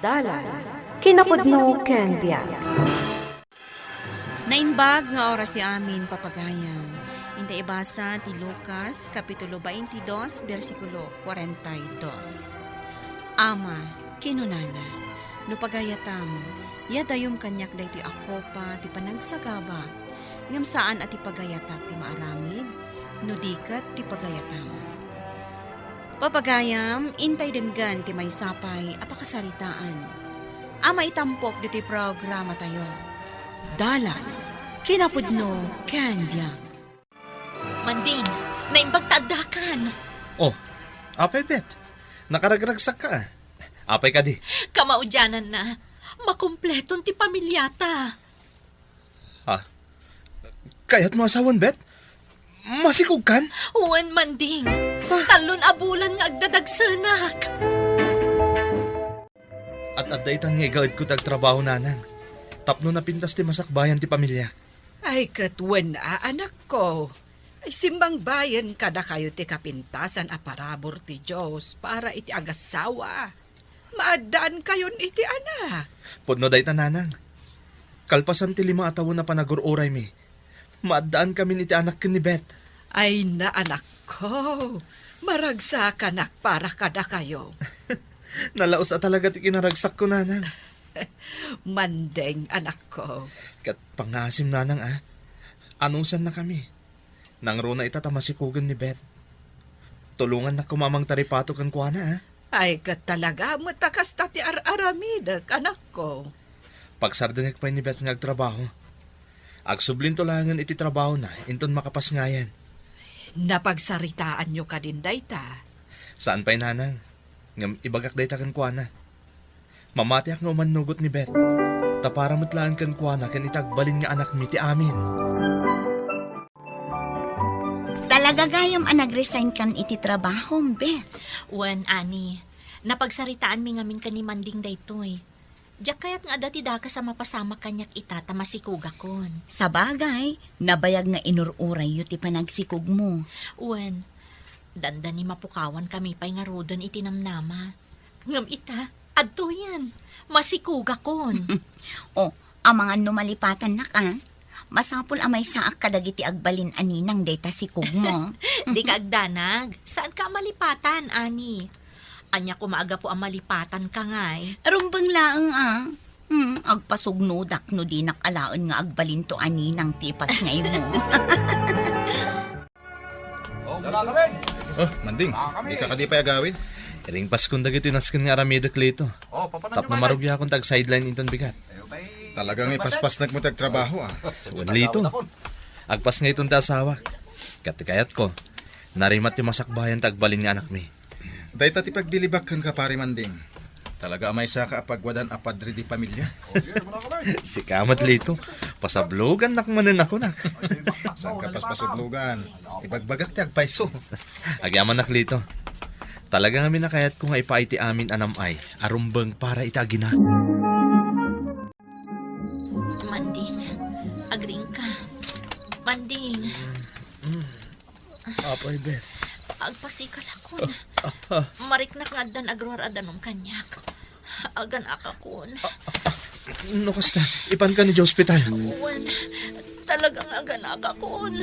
Dalan, kinapudno ken biag. Naimbag nga oras si amin papagayam. Inta ibasa ti Lucas, Kapitulo 22, versikulo 42. Ama, kinunana, no pagayatam, yadayom kanyak day ti ako pa ti panagsagaba, ngam saan at ti pagayatak ti maaramid, no dikat ti pagayatam. Papagayam, intay denggan ti may sapay, apakasaritaan. Ama itampok di ti programa tayo. Dalan, kinapudno, kanbyang. Manding, naimbag taadakan. Oh, apay bet. Nakaragragsak ka. Apay ka di. Kamaudyanan na. Makumpleton ti pamilyata. Ha? Kaya't mo asawan bet? Masikog kan? Uwan manding. Talon abulan nga agdadagsanak. At adaytan nga igawid ko tagtrabaho nanang. Tapno na pintas ti masakbayan ti pamilya. Ay, katwan anak ko. Ay, simbang bayan kada kayo ti kapintasan a parabor ti Diyos para iti agasawa. Maadaan kayon iti anak. Pudno daytan nanang. Kalpasan ti 5 ataon na panaguroray mi. Maadaan kami ni ti anak ken ni Bet. Ay na anak ko. Maragsa kanak para kada kayo. Nalaos at talaga ti kinaragsak ko nanang. Mandeng anak ko. Kat pangasim nanang Anong san na kami? Nang runa itatamasikugan ni Bet. Tulungan na kumamang taripato kan kuana Ay kat talaga matakas tati ar-aramidak anak ko. Pagsardengek pa ni Bet nga agtrabaho. Agsublin to langan iti trabaho na, inton makapas ngayan. Napagsaritaan nyo ka din dayta. Saan pa'y nanang? Ngam ibagak dayta kan kuana. Mamatiak nga umanugot ni Bet. Tapara mutlaan kan kuana kan itagbalin nga anak mi ti amin. Talaga gayam ang nag-resign kan iti trabaho, Beth. Uwan, Ani. Napagsaritaan mi ngamin ka ni Manding daytoy. Diyak kayat nga dati daka sa mapasama kanyak ita tamasikuga kon. Sa bagay, nabayag nga inururay yu ti panagsikog mo. Uwan, danda ni mapukawan kami pa'y nga rodon itinamnama. Ngam ita, adto yan. Masikuga kon. O, ang mga numalipatan na ka, masapul amay saak kadagiti agbalin aninang data sikog mo. Di ka agdanag. Saan ka malipatan, Ani? Anya ko maaga po ang malipatan ka ngay. Rumbang laang agpasugnudak no di nakalaan nga agbalin to aninang tipas ngay mo. Oh, Manding, di ka kadipay agawid? Iring paskong dagiti naskin nga aramida klito. Tap na marugya akong tag-sideline inton bigat. Talagang ipaspas mo tagtrabaho Suwan lito. Agpas nga itong tasawak. Katikayat ko, narimat ti masakbayan tagbalin nga anak mi. Dahil ti pagbilibakan ka pari Manding. Talaga may saka apagwadan apadri di pamilya. Si kamat lito, pasablogan nakmanin ako nak. Saan ka paspasudlugan? Ibagbagak ti agpaiso. Agyaman nak lito. Talaga nga minakayat ko nga ipaiti amin anamay, arumbang para itagina. Manding, agring ka. Manding, Apay, Beth. agpasikal ako. Mariknak nga dan agruar adanong kanyak. Agan akakon. No kasta, ipan ka ni hospital. Uwan, talagang agan akakon.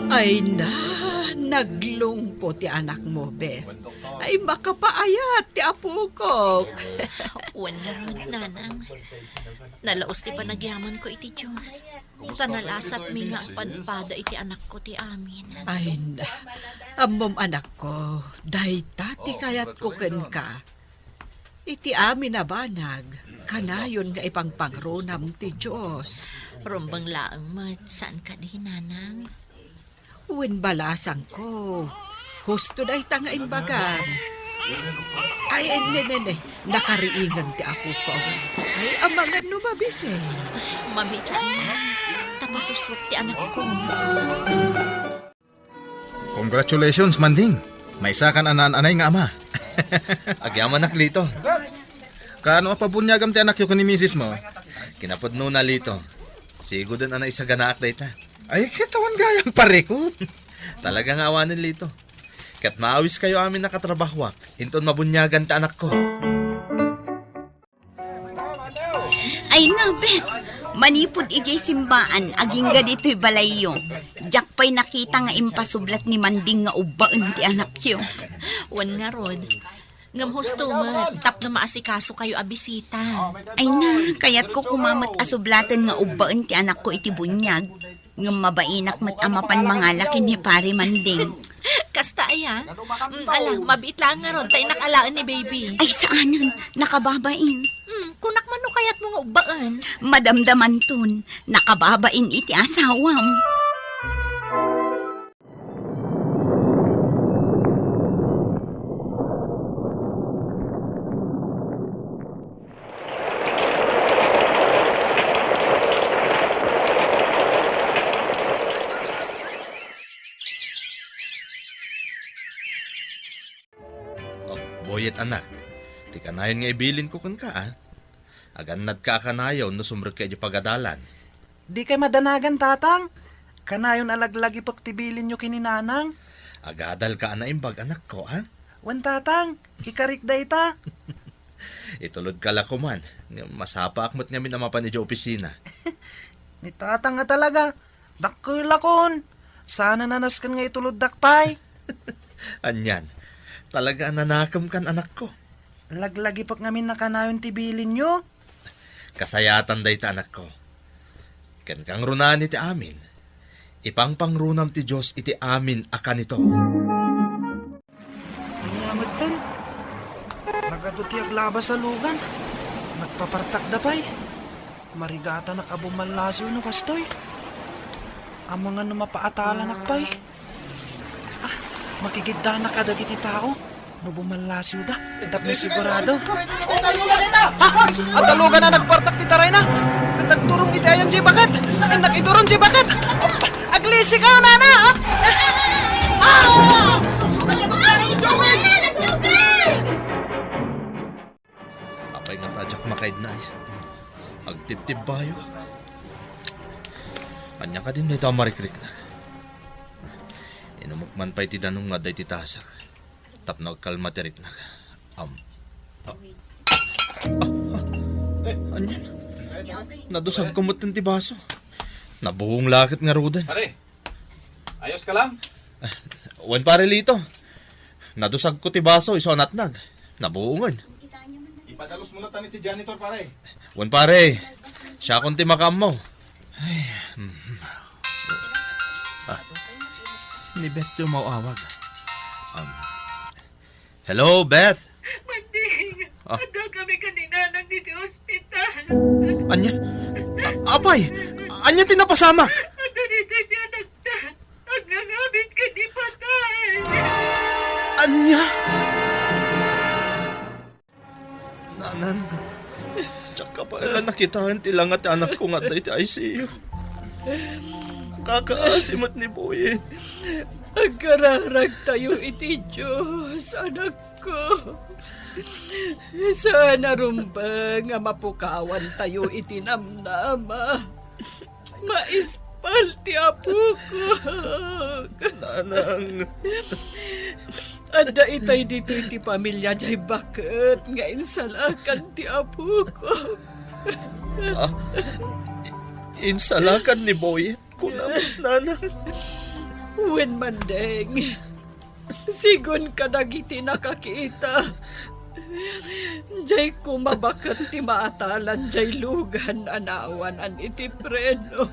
Ay na, naglungpo ti anak mo, Beth. Ay makapaayat ti apo ko. Uwan na rin, nanang. Nalaos ti panagyaman ko iti Diyos. Tanalasat mi nga padpada iti anak ko ti amin. Ay na, amom anak ko, dahi tati kayat ko ken ka. Iti amin na banag, kanayon nga ipangpangronam ti Diyos. Rumbang laang mat, saan ka di, nanang? Uwin balasang ko, husto dahi tanga imbagam. Ay, ne, nakariingan ti apo ko. Ay, amangan no mabisen. Mabitaan na. Tapasuswat ti anak ko. Congratulations, Manding. May sakan anan-anay nga ama. Agyaman nak lito. Kaano apabunyagam ti anak yu ni misis mo? Kinapudno na lito. Sigo din ana isa ganaak dayta. Ay, kitawan gayang pare ko. Talagang awanin lito. Kat maawis kayo amin nakatrabahwak. Inton mabunyagan ta anak ko. Ay na, Bet. Manipod ijay simbaan, aging ga dito'y balayo. Jak pa'y nakita nga impasublat ni Manding nga ubaan ti anak yo. Wan nga rod. Ngam husto man, tap na maasikaso kayo abisita. Ay na, kayat ko kumamat asublatan nga ubaan ti anak ko iti bunyag. Ngam mabainak mat amapan mangalaki ni pare Manding. Kasta aya. Ala, mabit lang nga rod, tayo nakalaan ni baby. Ay saanan, nakababain. Kunak man no kayat mga ubaan. Madamdaman ton, nakababain iti asawam. Oh, boyet anak. Ti kanayon nga ibilin ko kun ka Agan nagkakanayaw no sumrot kay di pagadalan. Di kay madanagan, tatang. Kanayon alaglagi pagtibilin nyo kininanang. Agadal ka na imbag anak ko, Wan, tatang, kikarik day ta. Itulod ka lako man. Masapa akmat nga minamapan ni opisina. Ni tatang nga talaga. Dakkulakon. Sana nanaskan nga itulod dakpay. Anyan, talaga nanakam kan anak ko. Laglagi pak ngamin na kanayon tibilin nyo. Kasayatan day ta anak ko. Ken kang runan iti amin. Ipang pangrunam ti Diyos iti amin akan ito. Ang yamad ton. Nagaduti aglabas sa lugan. Nagpapartak dapay. Marigata nakabumalasiw no kastoy. Ang mga numapaatala nakpay. Makigidda na kadagiti tao. No bumalasiw da. Tapos sigurado. At talugan na nagpartak ti taray na. Nagturong iti ayan di bakat. Nagidurong di bakat. Aglisi ka nana. Apay nga tadyak makaid na agtip-tip bayo. Anya ka din dito marikrik na. Inumukman pa'y ti danong nga day ti tasak. Tapnog kalma tirik na. Anyan. Nadusag kumot ng ti baso. Nabuhong lakit nga rudan. Pare, ayos ka lang? Wan pare lito. Nadusag ko ti baso iso natnag. Nabuhungan. Ipadalos mo na tani ti janitor, pare. Wan pare. Siya kung ti makam mo. Ni Beth yung mauawag. Hello, Beth? Manding, ada kami kanina nang dito ospital. Anya? Apay! Anya tinapasamak? Ada dito di anak ta. Ang ngangabit ka di patay. Anya? Nanan, tsaka pala nakitaan tilang at anak ko nga tayo ti ICU. Kakaasimot ni Boyet. Agkararag tayo iti Diyos, anak ko. Sana rumba nga mapukawan tayo iti namnama. Maispal ti apo ko. Nanang. Ada itay dito iti pamilya jay bakit nga insalakan ti apo ko. Insalakan ni Boyet ko naman, nanang. Wen Mandeng, sigon ka dagiti nakakita. Jay kumabakat ti maatalan jay lugan anawan an iti preno.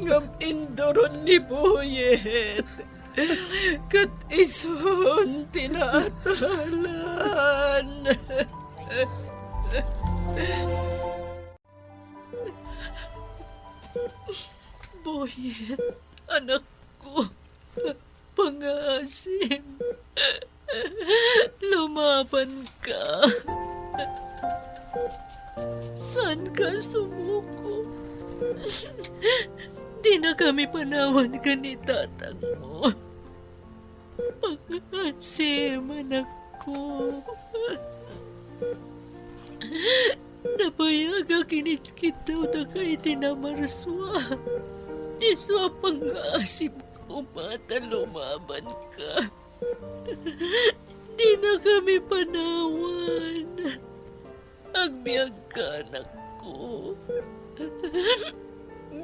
Ngam indoron ni Boyet. Kat ison tinaatalan. Boyet, anak ko, pangasim. Lumaban ka. Saan ka sumuko? Di na kami panawan ka ni tatang mo. Pangasim, anak ko. Napayaga kinit-kitaw na kay tinamarswa. Iswa pangasim ko, mata lumaban ka. Di na kami panawan. Agbyag ka, anak ko.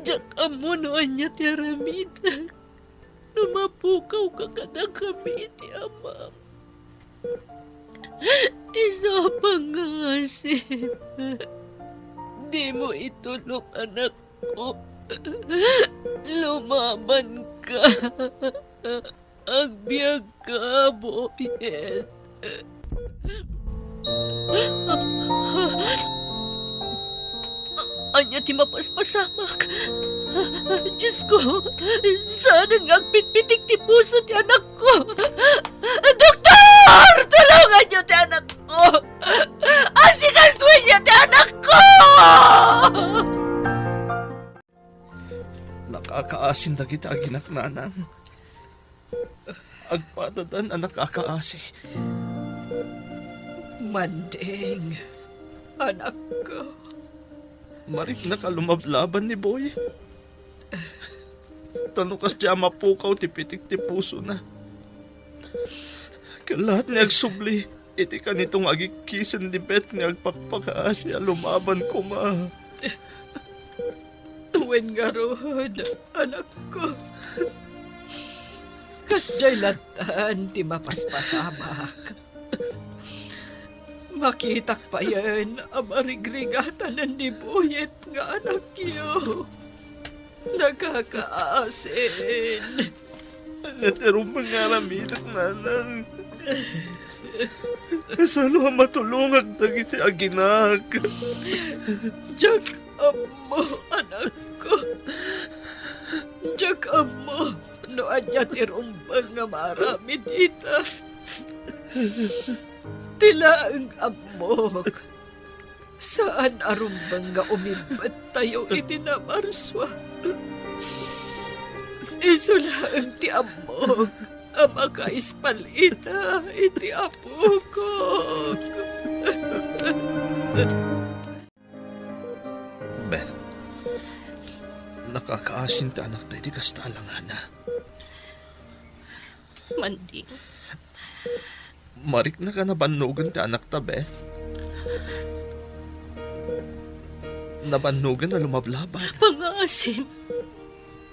Diyak amo noon niya ti Aramida. Lumapukaw ka kada kami ti ama. Isa pangasip. Di mo itulok, anak ko. Lumaban ka. Agbyag ka, Boyet. Anya ti mapaspasamak. Diyos ko, sana nga pitpitik ti puso ti anak ko. Doktor! Tulungan niyo ti anak ko! Asikastuin niyo ti anak ko! Nakakaasin na kita aginak nanang. Agpadadan ang nakakaasi. Manding, anak ko. Marik na kalumablaban ni Boy. Tanukas siya mapukaw ti pitik ti puso na. Kalahat niya agsubli. Iti ka nitong agikisan ni Bet nga agpakpakaasi lumaban ko ma. Tuwin nga rood, anak ko. Kasjay latan ti mapaspasamak. Makitak pa yan ang marigrigatan ng Boyet nga anak niyo. Nakakaasin. Natirong mga ramidak nanang. Salo ang matulungag dagiti aginag. Diyak amo, anak ko. Diyak amo, noan niya tirumbang nga marami dita. Tila ang amok. Saan arumbang nga umibat tayo itinamarswa? Isula ang ti amok. Ang makaispalita iti apo ko. Beth, nakakaasin ta anak tayo di kastalangana. Manding, Marik na ka nabanugan ti anak ta, Beth. Nabanugan na lumablaban. pangasim.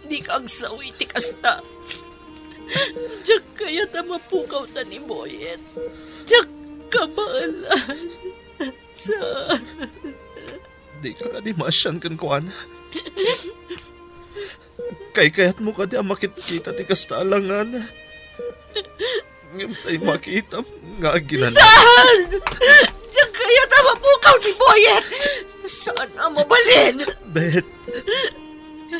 Di kang sawi ti kasta. Diyak kaya ta mapukaw ta ni Boyet. Diyak kabaalan. Sa... Di ka kadimasyan kan kuana. Kayat mo ka di ang makikita ti kastalangana. Ngayon tayo makita nga ginanan. Saan? Diyak kaya ta mapukaw ni Boyet. Saan ang mabalin? Beth,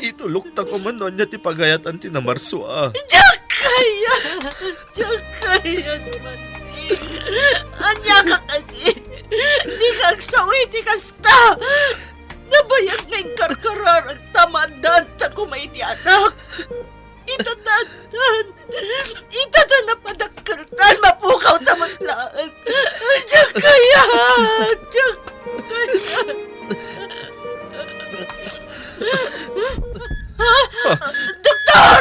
itulok ta ko man noon niya ti pagayatan ti namarso ah. Diyak kaya Manding. Anya ka kadi. Di kang sawi ti kasta. Nabayag na yung karkararag tamadan ta kumay ti anak. Itatan na padagkaltan mapukaw tamatlaan. Diyak kaya. Doktor!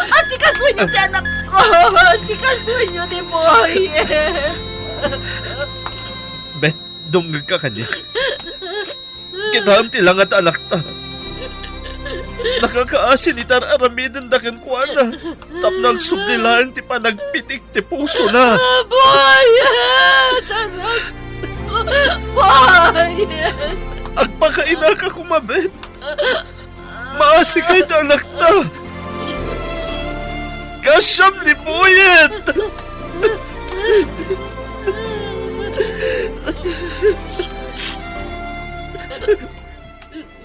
Asikasuhin niyo ti anak ko! Asikasuhin niyo ni Boy! Beth, dunggag ka kanya. Kitaam ti lang at anak ta. Nakakaasin ni Tararamidan da kan kuana. Tapnag sublilaan ti panagpitik ti puso na. Boy! Anak ko! Boy! Agpakaina ka kumabet. Maasikay na anak ta. Kasyam ni Boyet.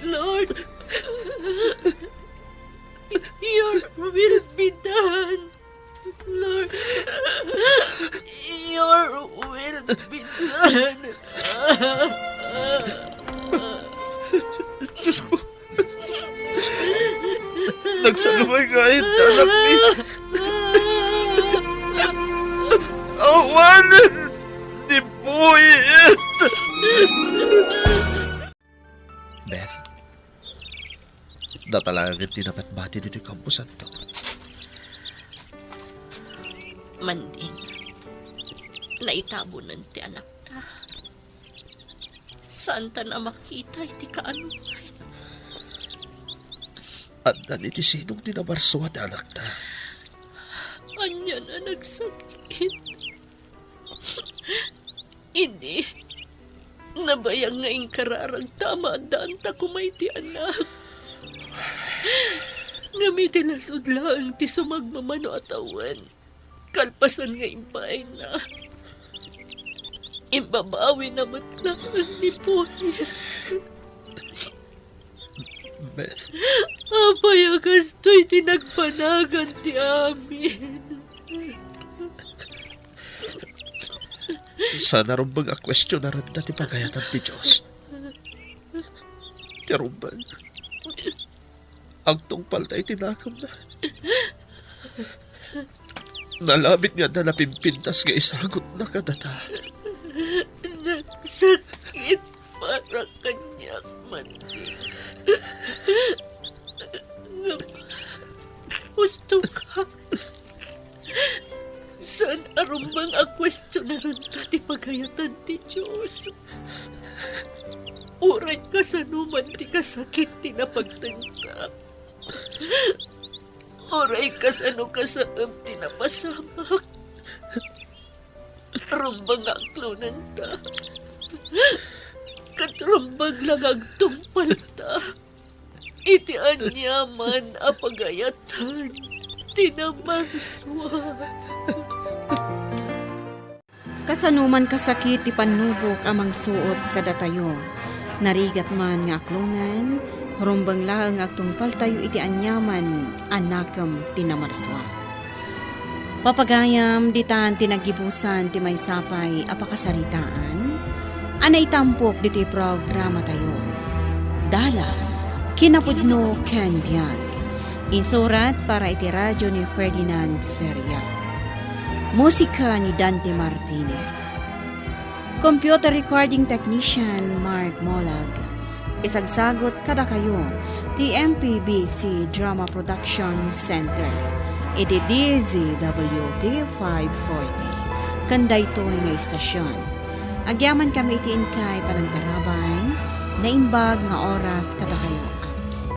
Lord, your will be done. Lord, your will be done. Diyos ko. Nagsalumay kahit anak ni. Awanan ni Boyet. Beth, datalagan ti dapat bati dito yung kampusan to. Manding, naitabunan ti anak ta. Saan ta na makita iti kaanuman? At iti sinong tinamarso at anak ta. Anya na nagsakit. Hindi. Nabayang nga inkararag tama daan ta kumay ti anak. Ngamiti na sudlang ti sumagmamano atawan. Kalpasan nga impay na. Imbabawi na matlaan ni Pony. Beth, Apayagas to'y tinagpanagan ti amin. sana rumbang a questionaran na ti pagayatan ti Diyos. Ti rumbang, ang tungpal tayo tinakam na. Nalabit nga na napimpintas nga isagot na kadata. Nagsakit para kanyak Manding. Gusto ka? Saan arumbang a questionaran ta ti pagayatan ti Diyos? Uray ka sa numan ti kasakit ti napagtangka. Oray kasano kasaam ti napasamak. Rumbang aklunan ta. Katrumbang lang agtumpal ta. Iti anyaman apagayatan tinamarswa. Kasanuman kasakit ti panubok amang suot kada tayo. Narigat man nga aklunan, rumbang laang agtungpal tayo iti anyaman, anakam tinamarswa. Papagayam ditan tinagibusan ti may sapay apakasaritaan, anay tampok diti programa tayo. Dala, kinapudno ken biyag. Insurat para iti radyo ni Ferdinand Feria. Musika ni Dante Martinez. Computer recording technician Mark Molag. Isagsagot kada kayo ti MPBC Drama Production Center. Iti DZWT 540. Kanday to nga istasyon. Agyaman kami iti inkay panagdarabay na imbag nga oras kada kayo